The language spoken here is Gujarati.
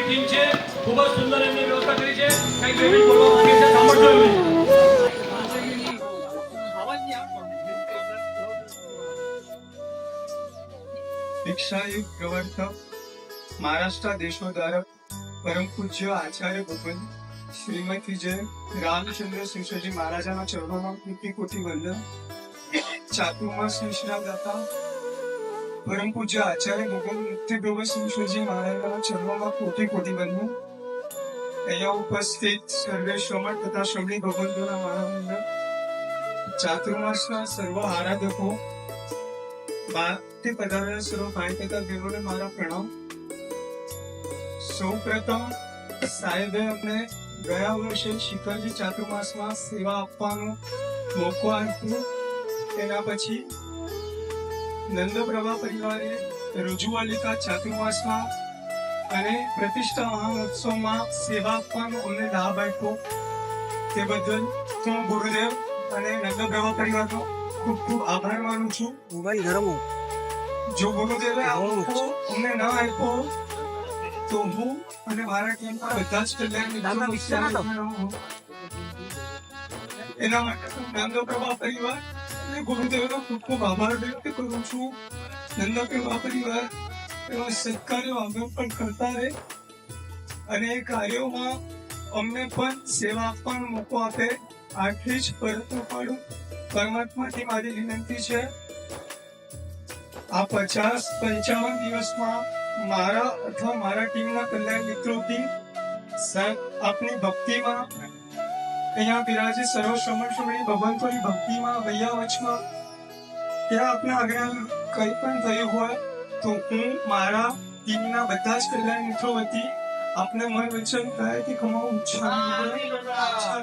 ટીમ છે ખૂબ જ સુંદર એમની વ્યવસ્થા કરી છે કંઈક બેબી બોલવા માંગે છે સાંભળજો એમને દીક્ષાયુગ પ્રવર્તક મહારાષ્ટ્ર દેશોધારક પરમ પૂજ્ય આચાર્ય ભગવાન શ્રીમતી જય રામચંદ્ર શિવજી મહારાજાના ચરણોમાં કોટી કોટી વંદન. ચાતુર્માસ નિષ્ણા દાતા પરમ પૂજ્ય આચાર્ય ભગવાન મુક્તિ પ્રભુ શિવજી મહારાજાના ચરણોમાં કોટી કોટી વંદન. અહીંયા ઉપસ્થિત સર્વે શ્રમણ તથા શ્રમણી ભગવંતોના મારા વંદન. ચાતુર્માસના સર્વ આરાધકો ભારતથી પધારેલા સર્વ ભાઈ તથા બહેનોને મારા પ્રણામ. સૌપ્રથમ સાહેબે અમને ગયા વર્ષે શિખરજી ચાતુર્માસમાં સેવા આપવાનો મોકો આપ્યો. તેના પછી નંદપ્રભા પરિવારે રુજુવાલિકા ચાતુર્માસમાં અને પ્રતિષ્ઠા મહોત્સવમાં સેવા આપવાનો અમને લાભ આપ્યો. તે બદલ હું ગુરુદેવ અને નંદપ્રભા પરિવારનો ખૂબ ખૂબ આભાર માનું છું. જો ગુરુદેવે આ મોકો અમને ન આપ્યો તો હું અને મારા ટીમના બધા જ એના માટે નંદપ્રભા પરિવાર અને ગુરુદેવનો ખૂબ ખૂબ આભાર વ્યક્ત કરું છું. નંદપ્રભા પરિવાર એવા સત્કાર્યો આગળ પણ કરતા રહે અને એ કાર્યોમાં અમને પણ સેવા આપવાનો મોકો આપે. આટલી જ પ્રયત્નો પાડું. પરમાત્માથી મારી વિનંતી છે આ 50-55 દિવસમાં મારા અથવા મારા ટીમના કલ્યાણ મિત્રોથી આપની ભક્તિમાં અહીંયા બિરાજી સર્વ શ્રમણી ભગવંતોની ભક્તિમાં વૈયા વચમાં ત્યાં આપના આગળ કંઈ પણ થયું હોય તો હું મારા ટીમના બધા જ કલ્યાણ મિત્રો વતી આપને મન વચન કહેતી કમાવું ઈચ્છા